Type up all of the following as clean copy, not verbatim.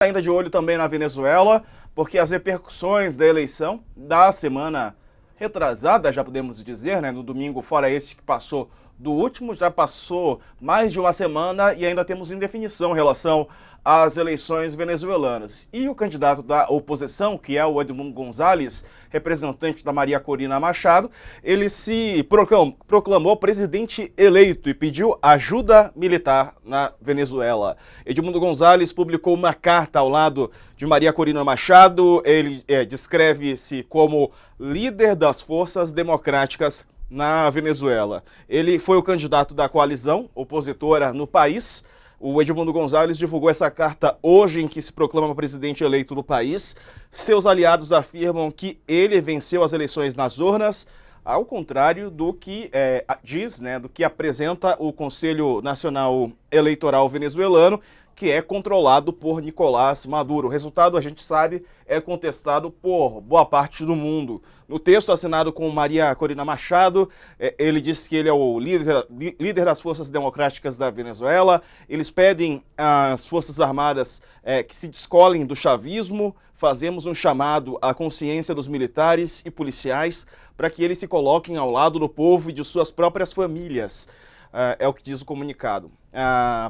Ainda de olho também na Venezuela, porque as repercussões da eleição da semana retrasada, já podemos dizer, né, no domingo, fora esse que passou do último, já passou mais de uma semana e ainda temos indefinição em relação às eleições venezuelanas. E o candidato da oposição, que é o Edmundo Gonzalez, representante da Maria Corina Machado, ele se proclamou presidente eleito e pediu ajuda militar na Venezuela. Edmundo Gonzalez publicou uma carta ao lado de Maria Corina Machado. Ele descreve-se como líder das forças democráticas na Venezuela. Ele foi o candidato da coalizão opositora no país. O Edmundo Gonzalez divulgou essa carta hoje, em que se proclama presidente eleito do país. Seus aliados afirmam que ele venceu as eleições nas urnas, ao contrário do que diz, né, do que apresenta o Conselho Nacional Eleitoral venezuelano, que é controlado por Nicolás Maduro. O resultado, a gente sabe, é contestado por boa parte do mundo. No texto assinado com Maria Corina Machado, ele diz que ele é o líder das forças democráticas da Venezuela. Eles pedem às Forças Armadas que se descolem do chavismo. Fazemos um chamado à consciência dos militares e policiais para que eles se coloquem ao lado do povo e de suas próprias famílias. É o que diz o comunicado.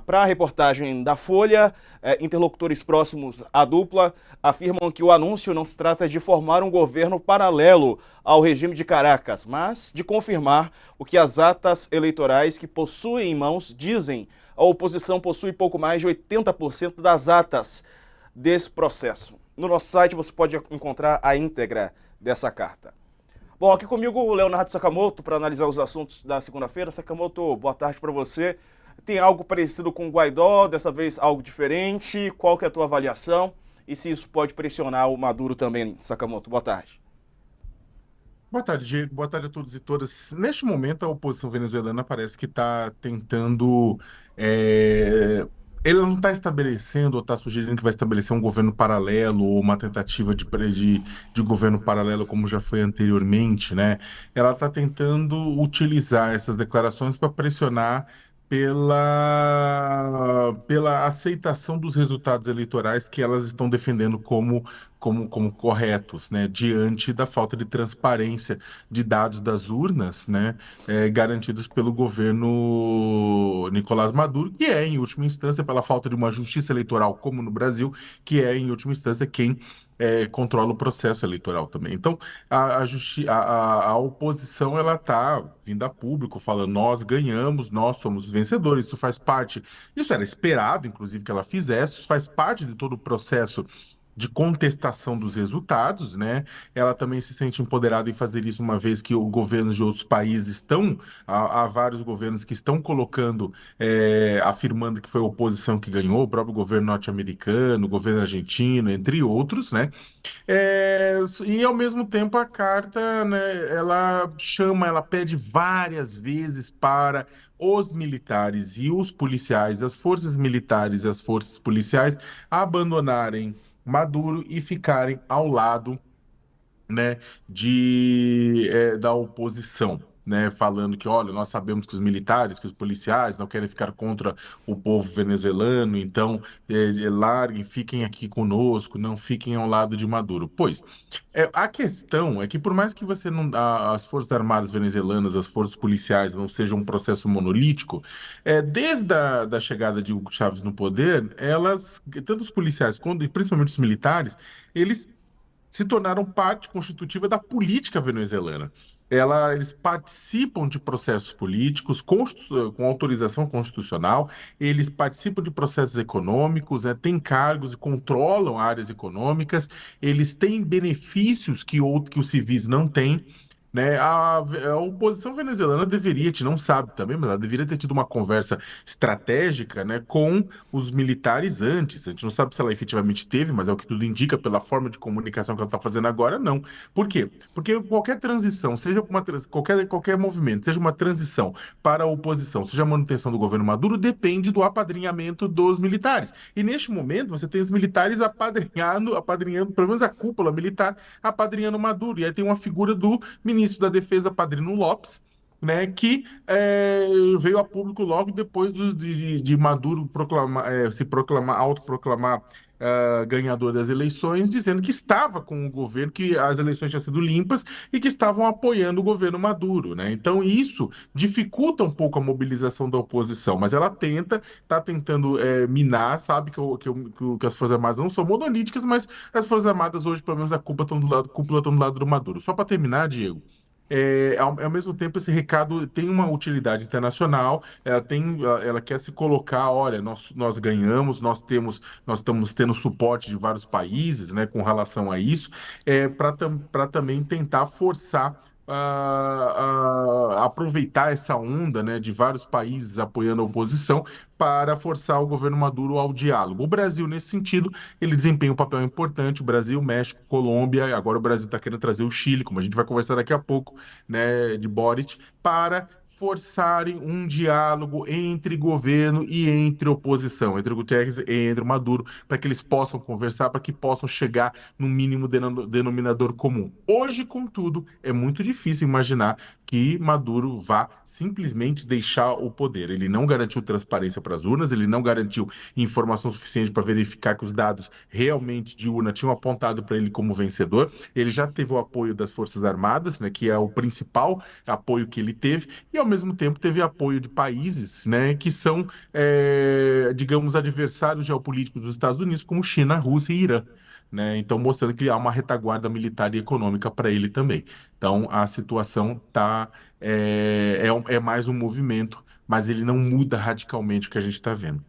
Para a reportagem da Folha, interlocutores próximos à dupla afirmam que o anúncio não se trata de formar um governo paralelo ao regime de Caracas, mas de confirmar o que as atas eleitorais que possuem em mãos dizem. A oposição possui pouco mais de 80% das atas desse processo. No nosso site você pode encontrar a íntegra dessa carta. Bom, aqui comigo o Leonardo Sakamoto para analisar os assuntos da segunda-feira. Sakamoto, boa tarde para você. Tem algo parecido com o Guaidó, dessa vez algo diferente? Qual que é a tua avaliação? E se isso pode pressionar o Maduro também, Sakamoto? Boa tarde. Boa tarde, Diego. Boa tarde a todos e todas. Neste momento, a oposição venezuelana parece que está tentando. Ele não está estabelecendo ou está sugerindo que vai estabelecer um governo paralelo ou uma tentativa de governo paralelo, como já foi anteriormente, né? Ela está tentando utilizar essas declarações para pressionar pela aceitação dos resultados eleitorais que elas estão defendendo como corretos, né, diante da falta de transparência de dados das urnas, né, garantidos pelo governo Nicolás Maduro, que é, em última instância, pela falta de uma justiça eleitoral como no Brasil, que é, em última instância, quem controla o processo eleitoral também. Então, a oposição ela está vindo a público falando: nós ganhamos, nós somos os vencedores. Isso era esperado, inclusive, que ela fizesse, isso faz parte de todo o processo de contestação dos resultados, né? Ela também se sente empoderada em fazer isso, uma vez que os governos de outros países há vários governos que estão colocando, afirmando que foi a oposição que ganhou, o próprio governo norte-americano, o governo argentino, entre outros, né? E ao mesmo tempo a carta, né, ela pede várias vezes para os militares e os policiais, as forças militares e as forças policiais abandonarem Maduro e ficarem ao lado, né, da oposição, né, falando que, olha, nós sabemos que os militares, que os policiais não querem ficar contra o povo venezuelano, então larguem, fiquem aqui conosco, não fiquem ao lado de Maduro. Pois, a questão é que por mais que as Forças Armadas venezuelanas, as forças policiais não sejam um processo monolítico, desde a da chegada de Hugo Chávez no poder, tanto os policiais quanto, e principalmente os militares, eles se tornaram parte constitutiva da política venezuelana. Eles participam de processos políticos com autorização constitucional, eles participam de processos econômicos, têm cargos e controlam áreas econômicas, eles têm benefícios que os civis não têm. Né? A oposição venezuelana deveria, a gente não sabe também, mas ela deveria ter tido uma conversa estratégica, né, com os militares antes. A gente não sabe se ela efetivamente teve, mas é o que tudo indica pela forma de comunicação que ela está fazendo agora, não. Por quê? Porque qualquer transição, qualquer movimento, seja uma transição para a oposição, seja a manutenção do governo Maduro, depende do apadrinhamento dos militares. E neste momento, você tem os militares apadrinhando, pelo menos a cúpula militar, apadrinhando Maduro. E aí tem uma figura do ministro da Defesa, Padrino Lopes, né, que veio a público logo depois de Maduro autoproclamar ganhador das eleições, dizendo que estava com o governo, que as eleições tinham sido limpas e que estavam apoiando o governo Maduro, né? Então isso dificulta um pouco a mobilização da oposição, mas ela está tentando minar, sabe que as Forças Armadas não são monolíticas, mas as Forças Armadas hoje, pelo menos a cúpula estão do lado do Maduro. Só para terminar, Diego, ao mesmo tempo, esse recado tem uma utilidade internacional, ela quer se colocar, olha, nós ganhamos, nós estamos tendo suporte de vários países, né, com relação a isso, para também tentar forçar aproveitar essa onda, né, de vários países apoiando a oposição para forçar o governo Maduro ao diálogo. O Brasil, nesse sentido, ele desempenha um papel importante. O Brasil, México, Colômbia, agora o Brasil está querendo trazer o Chile, como a gente vai conversar daqui a pouco, né, de Boric, para forçarem um diálogo entre governo e entre oposição, entre o Guterres e entre o Maduro, para que eles possam conversar, para que possam chegar no mínimo denominador comum. Hoje, contudo, é muito difícil imaginar que Maduro vá simplesmente deixar o poder. Ele não garantiu transparência para as urnas, ele não garantiu informação suficiente para verificar que os dados realmente de urna tinham apontado para ele como vencedor. Ele já teve o apoio das Forças Armadas, né, que é o principal apoio que ele teve, e ao mesmo tempo teve apoio de países, né, que são, digamos, adversários geopolíticos dos Estados Unidos, como China, Rússia e Irã. Né? Então, mostrando que há uma retaguarda militar e econômica para ele também. Então, a situação é mais um movimento, mas ele não muda radicalmente o que a gente está vendo.